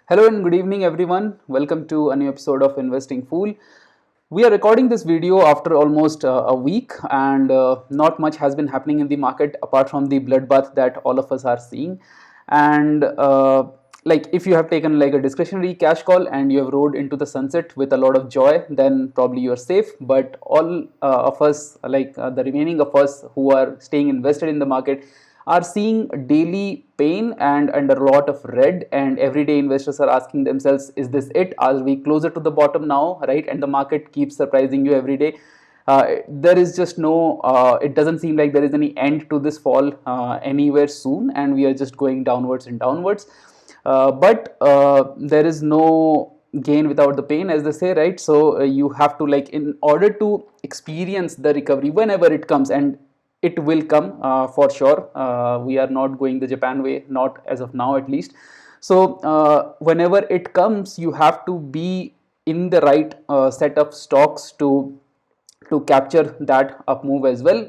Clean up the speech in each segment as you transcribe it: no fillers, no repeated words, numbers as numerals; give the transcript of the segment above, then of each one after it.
Hello and good evening everyone. Welcome to a new episode of Investing Fool. We are recording this video after almost a week and not much has been happening in the market apart from the bloodbath that all of us are seeing. And like if you have taken like a discretionary cash call and you have rode into the sunset with a lot of joy, then probably you are safe. But all of us, the remaining of us who are staying invested in the market, are seeing daily pain and under a lot of red, and everyday investors are asking themselves, is this it? Are we closer to the bottom now, right? And the market keeps surprising you every day. There is just no it doesn't seem like there is any end to this fall anywhere soon, and we are just going downwards and downwards. But there is no gain without the pain, as they say, right? So you have to, like, in order to experience the recovery whenever it comes, and it will come for sure. We are not going the Japan way, not as of now at least. So whenever it comes, you have to be in the right set of stocks to capture that up move as well.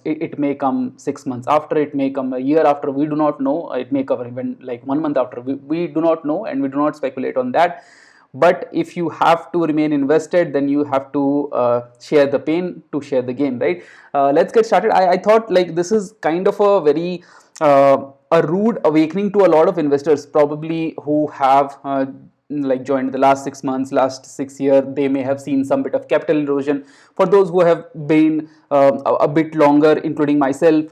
It may come 6 months after, it may come a year after, we do not know. It may come even like 1 month after, we do not know, and we do not speculate on that. But if you have to remain invested, then you have to share the pain to share the gain, right? Let's get started. I thought like this is kind of a very a rude awakening to a lot of investors probably who have like joined the last 6 months, last 6 year. They may have seen some bit of capital erosion. For those who have been a bit longer, including myself,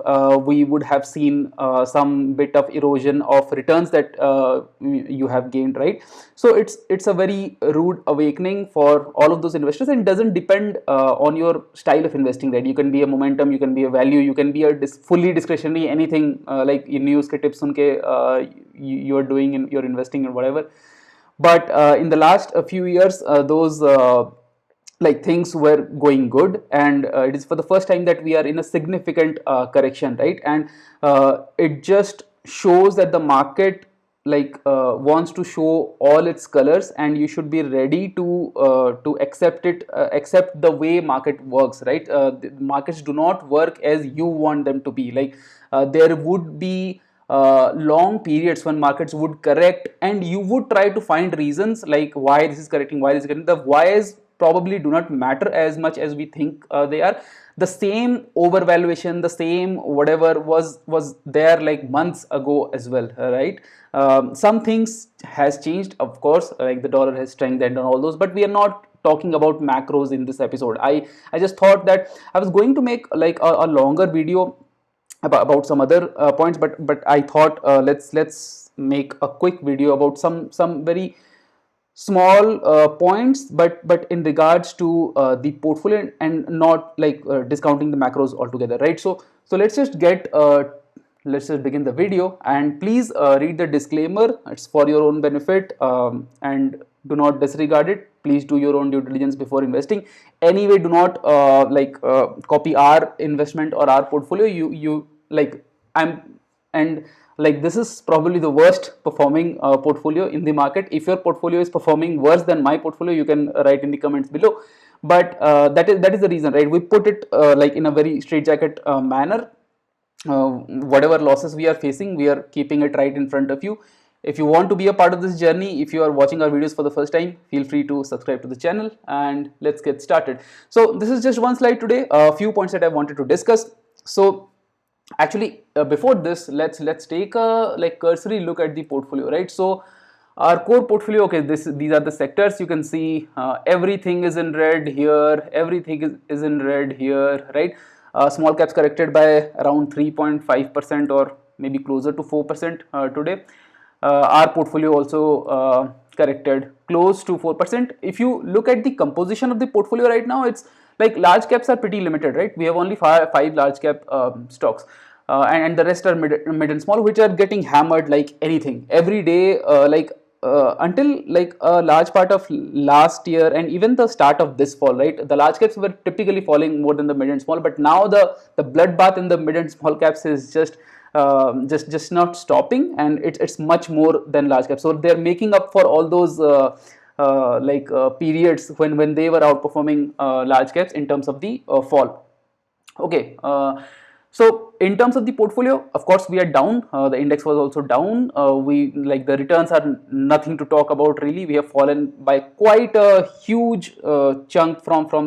we would have seen some bit of erosion of returns that you have gained, right? So it's a very rude awakening for all of those investors, and doesn't depend on your style of investing, right? You can be a momentum, you can be a value, you can be a fully discretionary, anything, like in news ke tips sunke you are doing in your investing or whatever. But in the last few years, those like things were going good, and it is for the first time that we are in a significant correction, right? And it just shows that the market wants to show all its colors, and you should be ready to accept it, accept the way market works, right? The markets do not work as you want them to be. Like there would be long periods when markets would correct, and you would try to find reasons like why this is correcting, why this is correcting. The whys probably do not matter as much as we think they are. The same overvaluation, the same whatever was there like months ago as well, right? Some things has changed, of course, like the dollar has strengthened and all those, but we are not talking about macros in this episode. I just thought that I was going to make like a longer video about some other points, but I thought let's make a quick video about some very small points, but in regards to the portfolio, and not like discounting the macros altogether, right? So let's just begin the video, and please read the disclaimer. It's for your own benefit, and do not disregard it. Please do your own due diligence before investing. Anyway, do not copy our investment or our portfolio. You like I'm and like this is probably the worst performing portfolio in the market. If your portfolio is performing worse than my portfolio, you can write in the comments below. But that is the reason, right? We put it like in a very straightjacket manner. Whatever losses we are facing, we are keeping it right in front of you. If you want to be a part of this journey, if you are watching our videos for the first time, feel free to subscribe to the channel, and let's get started. So this is just one slide today, a few points that I wanted to discuss. So actually before this, let's take a like cursory look at the portfolio, right? So our core portfolio, okay, these are the sectors. You can see everything is in red here, everything is in red here, right? Small caps corrected by around 3.5% or maybe closer to 4% today. Our portfolio also corrected close to 4%. If you look at the composition of the portfolio right now, it's like large caps are pretty limited, right? We have only five large cap stocks, and the rest are mid and small, which are getting hammered like anything every day. Until like a large part of last year and even the start of this fall, right? The large caps were typically falling more than the mid and small, but now the bloodbath in the mid and small caps is just not stopping, and it's much more than large caps. So they're making up for all those periods when they were outperforming large caps in terms of the fall. Okay, So in terms of the portfolio, of course, we are down. The index was also down. We like the returns are nothing to talk about really. We have fallen by quite a huge chunk from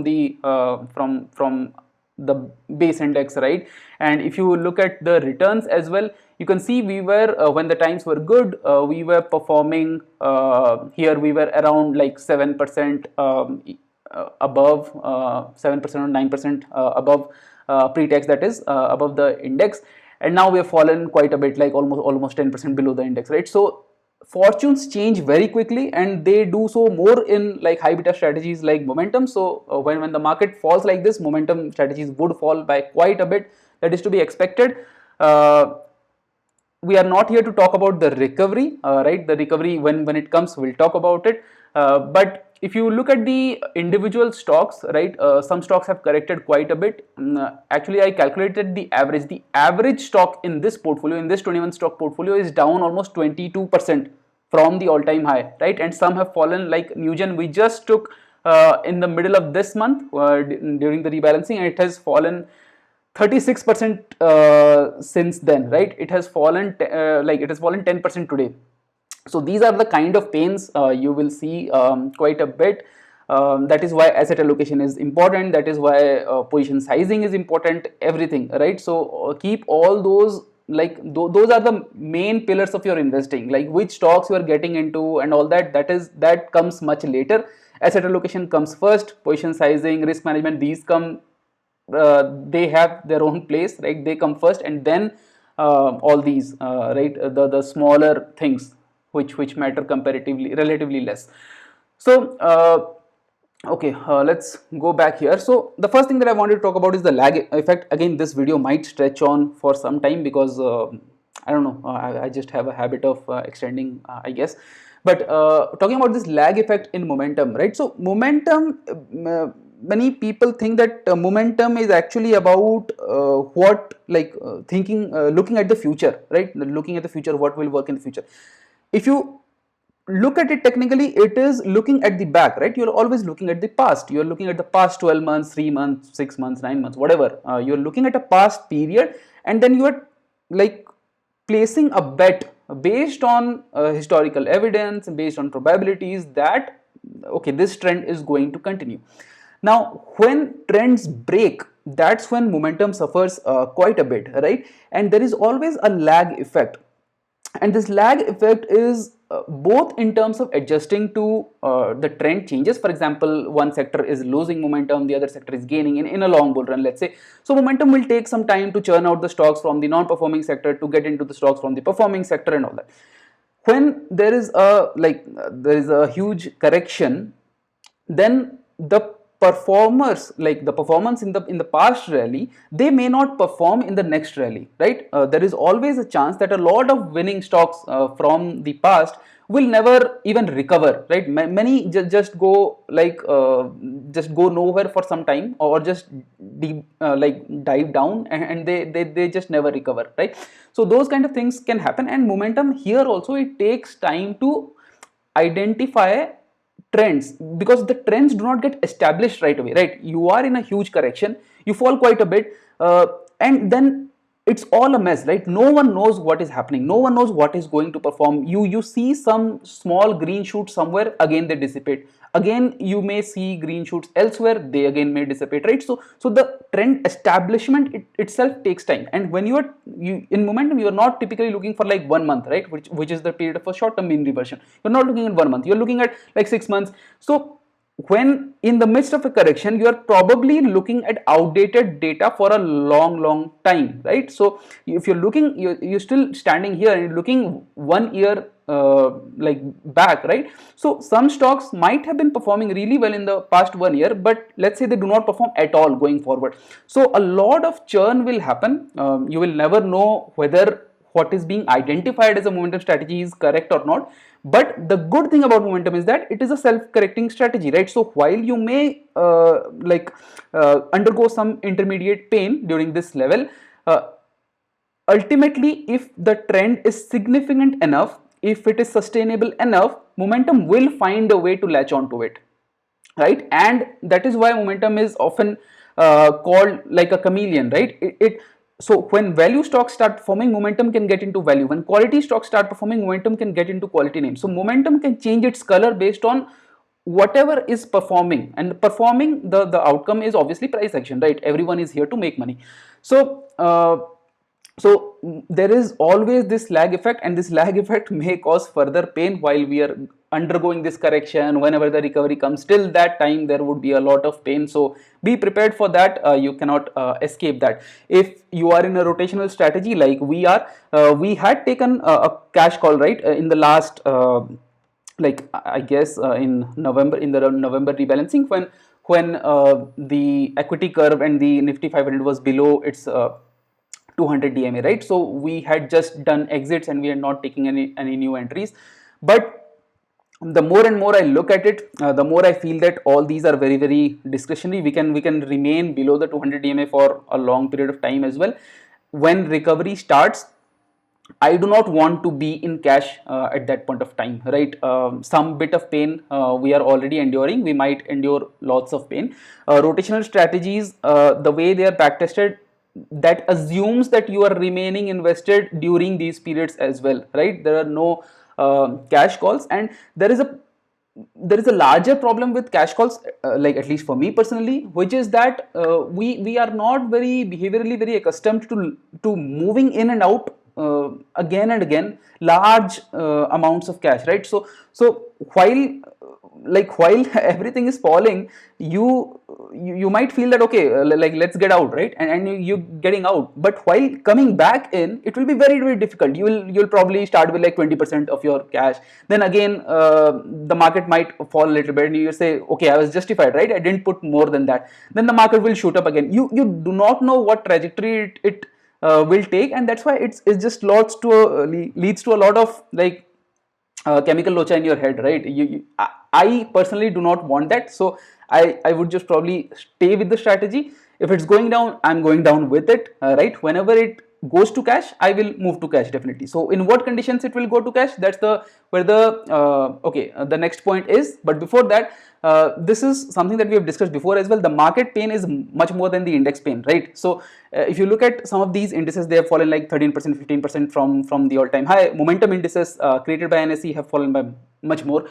the base index, right? And if you look at the returns as well, you can see we were when the times were good, we were performing here. We were around like 7% above 7% or 9% above pre-tax, that is above the index, and now we have fallen quite a bit, like almost 10% below the index, right? So fortunes change very quickly, and they do so more in like high beta strategies like momentum. So when the market falls like this, momentum strategies would fall by quite a bit. That is to be expected. We are not here to talk about the recovery, right? The recovery, when it comes, we'll talk about it. But if you look at the individual stocks, right, some stocks have corrected quite a bit. Actually, I calculated the average. The average stock in this portfolio, in this 21 stock portfolio, is down almost 22% from the all-time high, right? And some have fallen, like Newgen, we just took in the middle of this month during the rebalancing, and it has fallen 36% since then, right? It has fallen like it has fallen 10% today. So these are the kind of pains you will see quite a bit. That is why asset allocation is important. That is why position sizing is important. Everything, right? So keep all those, like those are the main pillars of your investing, like which stocks you are getting into and all that. That comes much later. Asset allocation comes first. Position sizing, risk management, these come. They have their own place, right? They come first, and then all these, right? The smaller things which matter comparatively, relatively less. So okay, let's go back here. So the first thing that I wanted to talk about is the lag effect. Again, this video might stretch on for some time because I don't know, I just have a habit of extending, I guess. But talking about this lag effect in momentum, right? So momentum, many people think that momentum is actually about what, like thinking, looking at the future, right? Looking at the future, what will work in the future. If you look at it technically, it is looking at the back, right? You're always looking at the past. You're looking at the past 12 months, 3 months, 6 months, 9 months, whatever. You're looking at a past period, and then you're like placing a bet based on historical evidence, based on probabilities that okay, this trend is going to continue. Now when trends break, that's when momentum suffers quite a bit, right? And there is always a lag effect, and this lag effect is both in terms of adjusting to the trend changes. For example, one sector is losing momentum, the other sector is gaining in a long bull run, let's say. So momentum will take some time to churn out the stocks from the non-performing sector to get into the stocks from the performing sector and all that. When there is a huge correction, then the performers, like the performance in the past rally, they may not perform in the next rally, right? There is always a chance that a lot of winning stocks from the past will never even recover, right? Many just go like just go nowhere for some time, or just like dive down, and they just never recover, right? So those kind of things can happen. And momentum here also, it takes time to identify trends, because the trends do not get established right away, right? You are in a huge correction, you fall quite a bit, and then it's all a mess, right? No one knows what is happening, no one knows what is going to perform. You see some small green shoots somewhere, again they dissipate. Again you may see green shoots elsewhere, they again may dissipate, right? So the trend establishment itself takes time. And when you in momentum, you are not typically looking for like 1 month, right? Which is the period of a short term mean reversion. You're not looking at 1 month, you're looking at like 6 months. So when in the midst of a correction, you are probably looking at outdated data for a long time, right? So if you're looking, you're still standing here and you're looking 1 year like back, right? So some stocks might have been performing really well in the past 1 year, but let's say they do not perform at all going forward. So a lot of churn will happen. You will never know whether what is being identified as a momentum strategy is correct or not. But the good thing about momentum is that it is a self-correcting strategy, right? So while you may undergo some intermediate pain during this level, ultimately, if the trend is significant enough, if it is sustainable enough, momentum will find a way to latch onto it, right? And that is why momentum is often called like a chameleon, right? so when value stocks start performing, momentum can get into value. When quality stocks start performing, momentum can get into quality names. So momentum can change its color based on whatever is performing, and performing, the outcome is obviously price action, right? Everyone is here to make money. So there is always this lag effect, and this lag effect may cause further pain while we are undergoing this correction. Whenever the recovery comes, till that time there would be a lot of pain, so be prepared for that. You cannot escape that. If you are in a rotational strategy like we are, we had taken a cash call, right, in the last like I guess in November, in the November rebalancing, when the equity curve and the Nifty 500 was below its 200 DMA, right? So we had just done exits and we are not taking any new entries. But the more and more I look at it, the more I feel that all these are very, very discretionary. We can remain below the 200 DMA for a long period of time as well. When recovery starts, I do not want to be in cash at that point of time, right? Some bit of pain we are already enduring. We might endure lots of pain. Rotational strategies, the way they are backtested, that assumes that you are remaining invested during these periods as well, right? There are no cash calls, and there is a larger problem with cash calls, like at least for me personally, which is that we are not very behaviorally very accustomed to moving in and out again and again large amounts of cash, right? So while everything is falling, you might feel that okay, like let's get out, right? And you getting out, but while coming back in, it will be very, very difficult. You'll probably start with like 20% of your cash. Then again the market might fall a little bit and you say okay, I was justified, right? I didn't put more than that. Then the market will shoot up again. You do not know what trajectory it will take, and that's why it's just leads to a lot of like chemical locha in your head, right? I personally do not want that, so I would just probably stay with the strategy. If it's going down, I'm going down with it, right? Whenever it goes to cash, I will move to cash definitely. So in what conditions it will go to cash, that's the where the the next point is. But before that, this is something that we have discussed before as well. The market pain is much more than the index pain, right? So if you look at some of these indices, they have fallen like 13%, 15% from the all-time high. Momentum indices created by NSE have fallen by much more.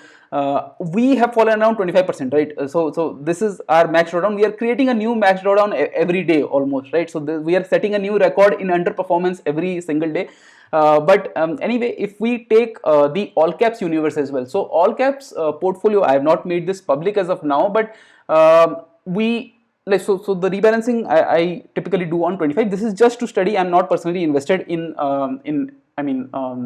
We have fallen around 25%, right? So this is our max drawdown. We are creating a new max drawdown every day almost, right? So we are setting a new record in underperformance every single day. But anyway, if we take the all caps universe as well, so all caps portfolio, I have not made this public as of now, but we like so the rebalancing I typically do on 25. This is just to study. I'm not personally invested in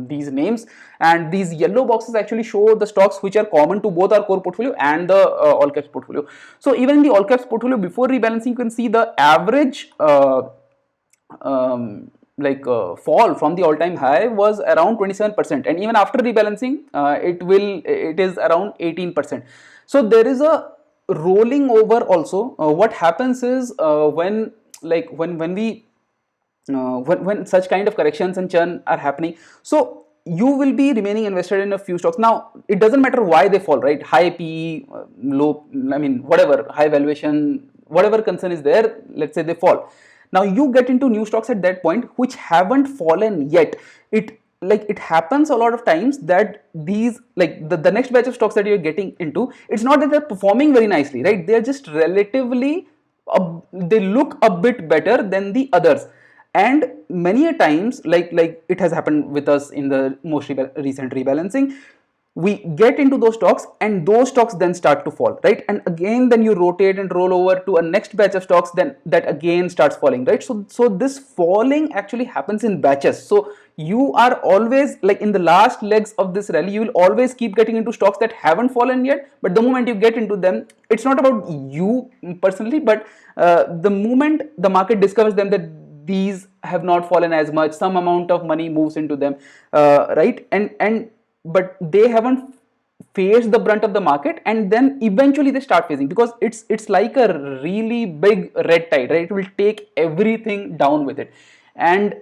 these names, and these yellow boxes actually show the stocks which are common to both our core portfolio and the all caps portfolio. So even in the all caps portfolio, before rebalancing, you can see the average fall from the all-time high was around 27%, and even after rebalancing it is around 18%. So there is a rolling over also. What happens is when such kind of corrections and churn are happening, so you will be remaining invested in a few stocks. Now it doesn't matter why they fall, right? High PE, low, whatever, high valuation, whatever concern is there, let's say they fall. Now you get into new stocks at that point which haven't fallen yet. It happens a lot of times that these the next batch of stocks that you're getting into, it's not that they're performing very nicely, right? They're just relatively they look a bit better than the others. And many a times, like it has happened with us in the most recent rebalancing, we get into those stocks and those stocks then start to fall, right? And again then you rotate and roll over to a next batch of stocks, then that again starts falling, right? So this falling actually happens in batches. So you are always like in the last legs of this rally, you will always keep getting into stocks that haven't fallen yet, but the moment you get into them, it's not about you personally, but the moment the market discovers them, that these have not fallen as much, some amount of money moves into them, right? And but they haven't faced the brunt of the market, and then eventually they start facing, because it's like a really big red tide, right? It will take everything down with it. And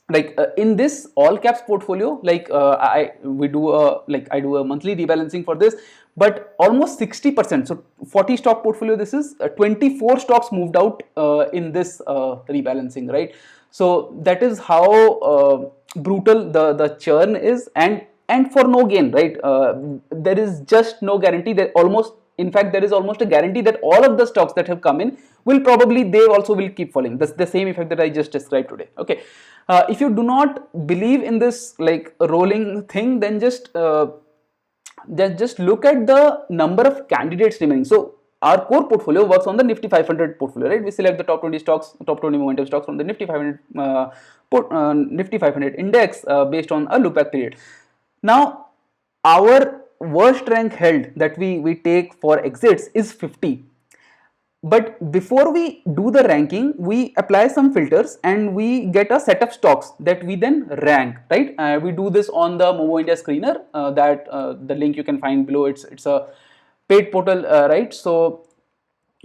like in this all caps portfolio, like I do a monthly rebalancing for this, but almost 60%, so 40 stock portfolio, this is 24 stocks moved out in this rebalancing, right? So that is how brutal the churn is, and for no gain, right? There is just no guarantee that almost, in fact, there is almost a guarantee that all of the stocks that have come in will probably, they also will keep falling. That's the same effect that I just described today. Okay, if you do not believe in this like rolling thing, then just look at the number of candidates remaining. So our core portfolio works on the Nifty 500 portfolio, right? We select the top 20 stocks, top 20 momentum stocks from the Nifty 500 Nifty 500 index based on a look back period. Now, our worst rank held that we take for exits is 50. But before we do the ranking, we apply some filters and we get a set of stocks that we then rank, right? We do this on the Momo India screener, that the link you can find below. It's a paid portal, right? So,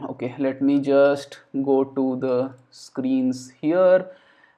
okay, let me just go to the screens here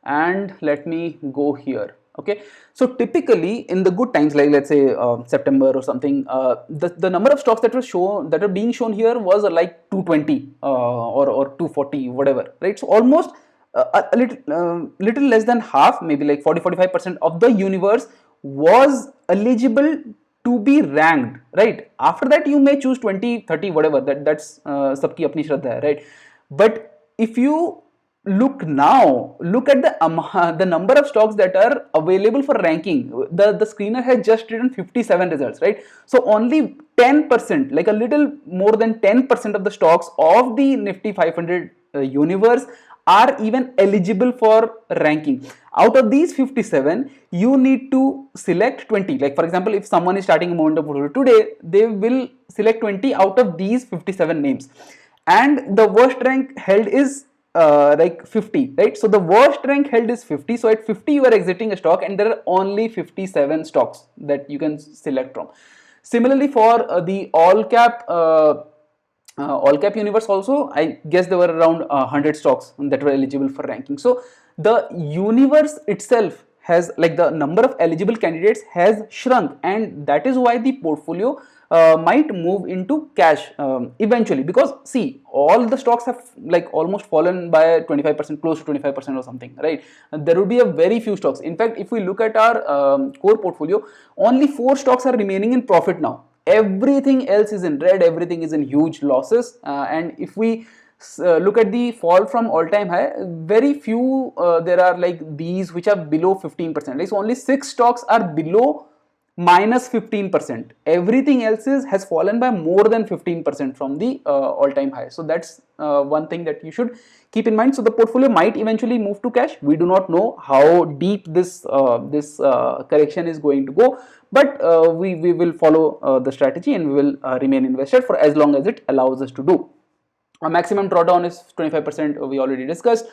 and let me go here. Okay, so typically in the good times, like let's say September or something, the number of stocks that are being shown here was like 220 or 240, whatever, right? So almost a little less than half, maybe like 40-45% of the universe was eligible to be ranked, right? After that you may choose 20, 30, whatever, that's sabki apni shraddha hai, right? But if you look at the number of stocks that are available for ranking. The screener has just written 57 results, right? So only 10%, like a little more than 10% of the stocks of the Nifty 500 universe are even eligible for ranking. Out of these 57, you need to select 20. Like for example, if someone is starting a momentum portfolio today, they will select 20 out of these 57 names. And the worst rank held is like 50, right? So the worst rank held is 50. So at 50 you are exiting a stock, and there are only 57 stocks that you can select from. Similarly for the all cap universe also, I guess there were around 100 stocks that were eligible for ranking. So the universe itself has, like, the number of eligible candidates has shrunk, and that is why the portfolio might move into cash eventually, because see, all the stocks have like almost fallen by 25%, close to 25% or something, right? And there will be a very few stocks. In fact, if we look at our core portfolio, only 4 stocks are remaining in profit now. Everything else is in red, everything is in huge losses, and if we look at the fall from all-time high, very few there are like these which are below 15%. Like, so only 6 stocks are below minus 15%. Everything else has fallen by more than 15% from the all-time high. So that's one thing that you should keep in mind. So the portfolio might eventually move to cash. We do not know how deep this correction is going to go, but we will follow the strategy, and we will remain invested for as long as it allows us to do. A maximum drawdown is 25%, we already discussed.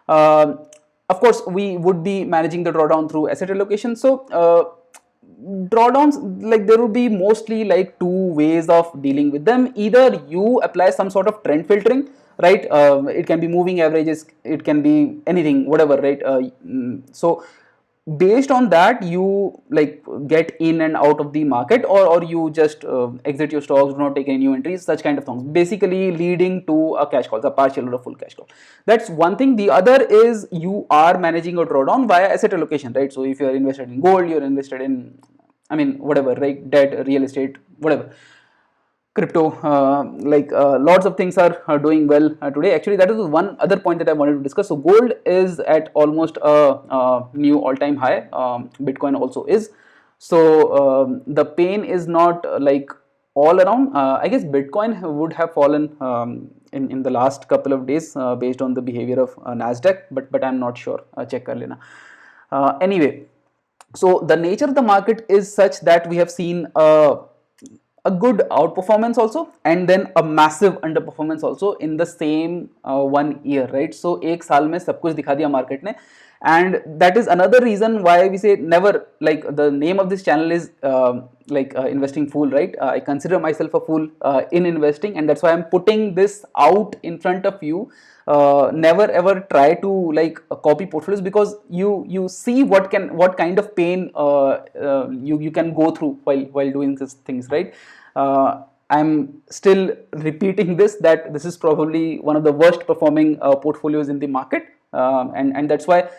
Of course, we would be managing the drawdown through asset allocation. So drawdowns, like, there will be mostly like 2 ways of dealing with them. Either you apply some sort of trend filtering, right? It can be moving averages, it can be anything, whatever, right? So based on that, you like get in and out of the market, or you just exit your stocks, do not take any new entries, such kind of things, basically leading to a cash call, a partial or a full cash call. That's one thing. The other is you are managing a drawdown via asset allocation, right? So if you are invested in gold, you're invested in, I mean, whatever, right? Debt, real estate, whatever, crypto, lots of things are doing well today. Actually, that is one other point that I wanted to discuss. So gold is at almost a new all-time high. Bitcoin also is. So the pain is not like all around. I guess Bitcoin would have fallen in the last couple of days based on the behavior of Nasdaq, but I'm not sure. Check kar lena. Anyway, so the nature of the market is such that we have seen a good outperformance also, and then a massive underperformance also in the same 1 year, right? So एक साल में सब कुछ दिखा दिया market ने, And that is another reason why we say never, like the name of this channel is investing fool, right? I consider myself a fool in investing, and that's why I'm putting this out in front of you. Never ever try to like copy portfolios, because you see what kind of pain you can go through while doing these things, right? I'm still repeating this, that this is probably one of the worst performing portfolios in the market, and that's why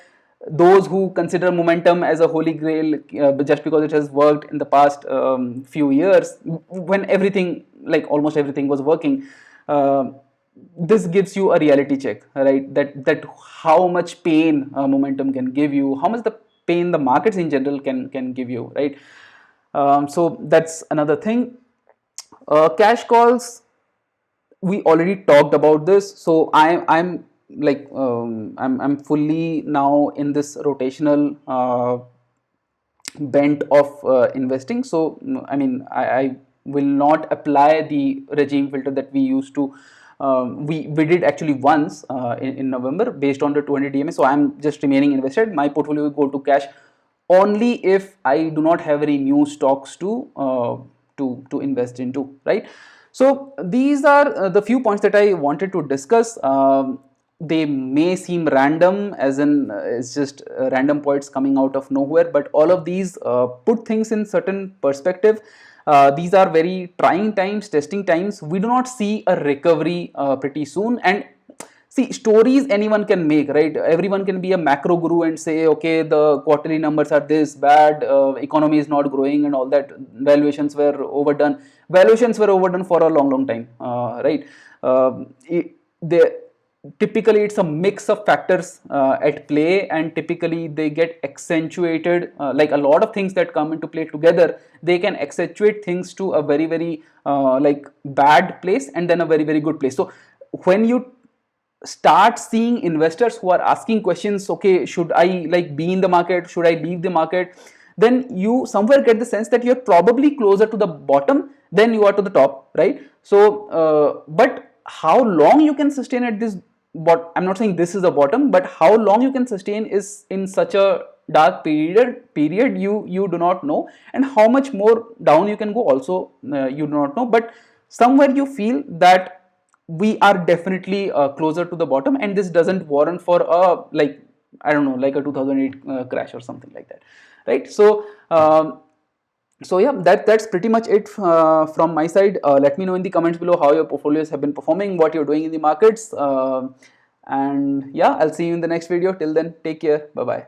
those who consider momentum as a holy grail, just because it has worked in the past few years, when everything, like almost everything was working, uh, this gives you a reality check, right? That how much pain momentum can give you, how much the pain the markets in general can give you, right? So that's another thing. Cash calls, we already talked about this, so I'm like I'm fully now in this rotational bent of investing. So I mean, I will not apply the regime filter that we used to. We did actually once in November based on the 200 DMA. So I'm just remaining invested. My portfolio will go to cash only if I do not have any new stocks to invest into, right? So these are the few points that I wanted to discuss. They may seem random, as in it's just random points coming out of nowhere, but all of these put things in certain perspective. These are very trying times, testing times. We do not see a recovery pretty soon, and see, stories anyone can make, right? Everyone can be a macro guru and say, okay, the quarterly numbers are this bad, economy is not growing, and all that. Valuations were overdone for a long time, right? They typically, it's a mix of factors at play, and typically they get accentuated, like a lot of things that come into play together, they can accentuate things to a very like bad place, and then a very good place. So when you start seeing investors who are asking questions, okay, should I like be in the market, should I leave the market, then you somewhere get the sense that you're probably closer to the bottom than you are to the top, right? So but how long you can sustain at this, but I'm not saying this is the bottom, but how long you can sustain is in such a dark period, you do not know, and how much more down you can go also, you do not know. But somewhere you feel that we are definitely closer to the bottom, and this doesn't warrant for a, like, I don't know, like a 2008 crash or something like that, right? So so yeah, that's pretty much it from my side. Let me know in the comments below how your portfolios have been performing, what you're doing in the markets, and yeah, I'll see you in the next video. Till then, take care. Bye bye.